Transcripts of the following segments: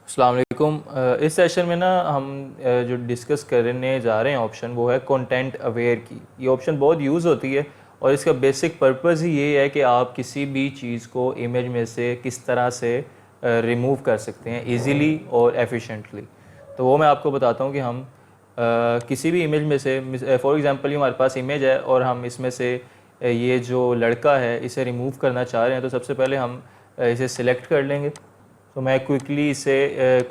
अस्सलाम वालेकुम। इस सेशन में ना हम जो डिस्कस करने जा रहे हैं ऑप्शन वो है कंटेंट अवेयर की। ये ऑप्शन बहुत यूज़ होती है और इसका बेसिक पर्पस ही ये है कि आप किसी भी चीज़ को इमेज में से किस तरह से रिमूव कर सकते हैं इजीली और एफिशिएंटली। तो वो मैं आपको बताता हूँ कि हम किसी भी इमेज में से फॉर एग्ज़ाम्पल ये हमारे पास इमेज है और हम इसमें से ये जो लड़का है इसे रिमूव करना चाह रहे हैं। तो सबसे पहले हम इसे सिलेक्ट कर लेंगे। तो मैं क्विकली इसे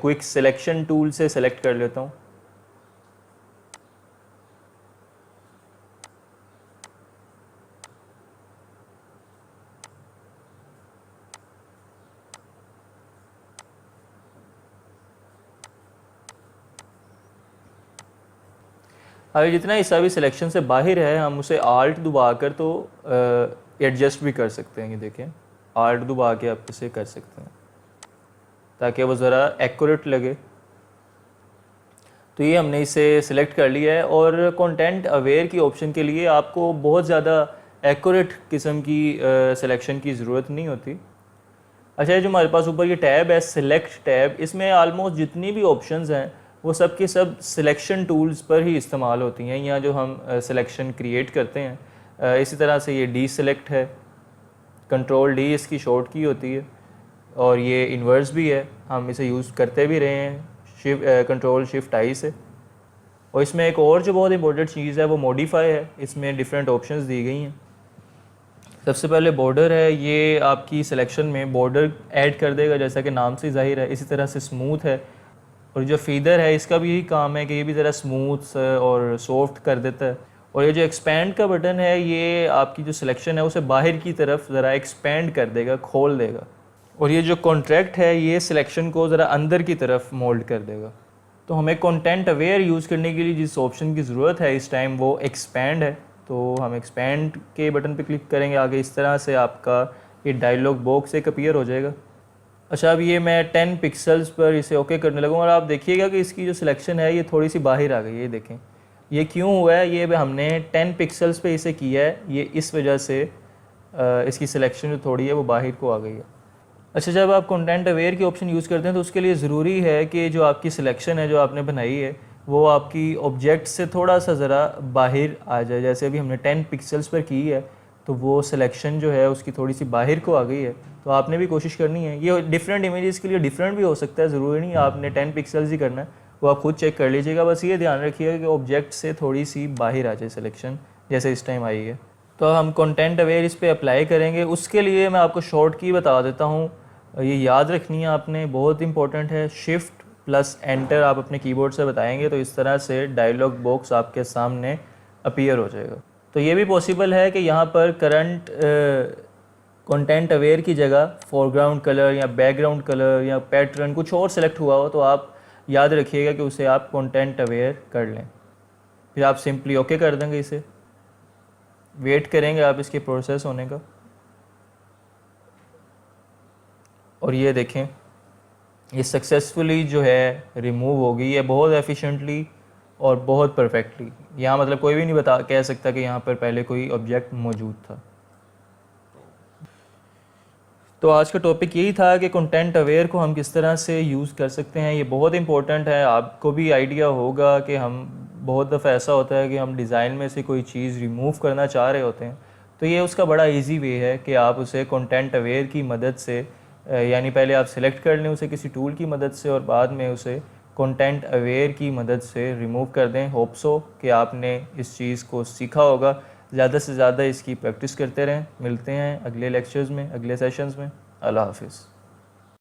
क्विक सिलेक्शन टूल से सिलेक्ट कर लेता हूँ। अगर जितना हिस्सा भी सिलेक्शन से बाहर है हम उसे आल्ट दबा कर तो एडजस्ट भी कर सकते हैं। ये देखें, आल्ट दबा के आप इसे कर सकते हैं ताकि वो ज़रा एक्यूरेट लगे। तो ये हमने इसे सिलेक्ट कर लिया है और कंटेंट अवेयर की ऑप्शन के लिए आपको बहुत ज़्यादा एक्यूरेट किस्म की सिलेक्शन की ज़रूरत नहीं होती। अच्छा, ये जो हमारे पास ऊपर ये टैब है सिलेक्ट टैब, इसमें आलमोस्ट जितनी भी ऑप्शंस हैं वो सब के सब सिलेक्शन टूल्स पर ही इस्तेमाल होती हैं, या जो हम सिलेक्शन क्रिएट करते हैं। इसी तरह से ये डी सिलेक्ट है, कंट्रोल डी इसकी शॉर्ट की होती है, और ये इन्वर्स भी है, हम इसे यूज़ करते भी रहे हैं कंट्रोल शिफ्ट आई से। और इसमें एक और जो बहुत इंपॉर्टेंट चीज़ है वो मॉडिफाई है। इसमें डिफरेंट ऑप्शंस दी गई हैं। सबसे पहले बॉर्डर है, ये आपकी सिलेक्शन में बॉर्डर ऐड कर देगा जैसा कि नाम से ज़ाहिर है। इसी तरह से स्मूथ है, और जो फीदर है इसका भी यही काम है कि ये भी ज़रा स्मूथ और सॉफ्ट कर देता है। और ये जो एक्सपेंड का बटन है ये आपकी जो सिलेक्शन है उसे बाहर की तरफ ज़रा एक्सपेंड कर देगा, खोल देगा। और ये जो कॉन्ट्रैक्ट है ये सिलेक्शन को ज़रा अंदर की तरफ मोल्ड कर देगा। तो हमें कंटेंट अवेयर यूज़ करने के लिए जिस ऑप्शन की ज़रूरत है इस टाइम वो एक्सपैंड है। तो हम एक्सपैंड के बटन पे क्लिक करेंगे। आगे इस तरह से आपका ये डायलॉग बॉक्स एक अपीयर हो जाएगा। अच्छा, अब ये मैं 10 पिक्सल्स पर इसे ओके करने लगूँगा और आप देखिएगा कि इसकी जो सिलेक्शन है ये थोड़ी सी बाहर आ गई है। ये देखें, ये क्यों हुआ है? ये हमने 10 पिक्सल्स पे इसे किया है, ये इस वजह से इसकी सिलेक्शन जो थोड़ी है वो बाहर को आ गई है। अच्छा, जब आप कंटेंट अवेयर की ऑप्शन यूज़ करते हैं तो उसके लिए ज़रूरी है कि जो आपकी सिलेक्शन है जो आपने बनाई है वो आपकी ऑब्जेक्ट से थोड़ा सा ज़रा बाहर आ जाए। जैसे अभी हमने 10 पिक्सल्स पर की है तो वो सिलेक्शन जो है उसकी थोड़ी सी बाहर को आ गई है। तो आपने भी कोशिश करनी है। ये डिफरेंट इमेजेस के लिए डिफरेंट भी हो सकता है, ज़रूरी नहीं आपने 10 पिक्सल्स ही करना है, वो आप खुद चेक कर लीजिएगा। बस ये ध्यान रखिएगा कि ऑब्जेक्ट से थोड़ी सी बाहर आ जाए सिलेक्शन, जैसे इस टाइम आई है। तो हम कंटेंट अवेयर इस पर अप्लाई करेंगे। उसके लिए मैं आपको शॉर्ट की बता देता हूँ, ये याद रखनी है आपने, बहुत इंपॉर्टेंट है। शिफ्ट प्लस एंटर आप अपने कीबोर्ड से बताएंगे तो इस तरह से डायलॉग बॉक्स आपके सामने अपीयर हो जाएगा। तो ये भी पॉसिबल है कि यहाँ पर करंट कंटेंट अवेयर की जगह फोरग्राउंड कलर या बैकग्राउंड कलर या पैटर्न कुछ और सेलेक्ट हुआ हो, तो आप याद रखिएगा कि उसे आप कंटेंट अवेयर कर लें। फिर आप सिंपली ओके कर देंगे। इसे वेट करेंगे आप इसके प्रोसेस होने का। और ये देखें, ये सक्सेसफुली जो है रिमूव हो गई है, बहुत एफिशिएंटली और बहुत परफेक्टली। यहाँ मतलब कोई भी नहीं कह सकता कि यहाँ पर पहले कोई ऑब्जेक्ट मौजूद था। तो आज का टॉपिक यही था कि कंटेंट अवेयर को हम किस तरह से यूज़ कर सकते हैं। ये बहुत इंपॉर्टेंट है। आपको भी आइडिया होगा कि हम बहुत दफ़ा ऐसा होता है कि हम डिज़ाइन में से कोई चीज़ रिमूव करना चाह रहे होते हैं, तो ये उसका बड़ा इजी वे है कि आप उसे कंटेंट अवेयर की मदद से, यानी पहले आप सिलेक्ट कर लें उसे किसी टूल की मदद से और बाद में उसे कंटेंट अवेयर की मदद से रिमूव कर दें। होप सो कि आपने इस चीज़ को सीखा होगा। ज़्यादा से ज़्यादा इसकी प्रैक्टिस करते रहें। मिलते हैं अगले लेक्चर्स में, अगले सेशंस में। अल्लाह हाफिज़।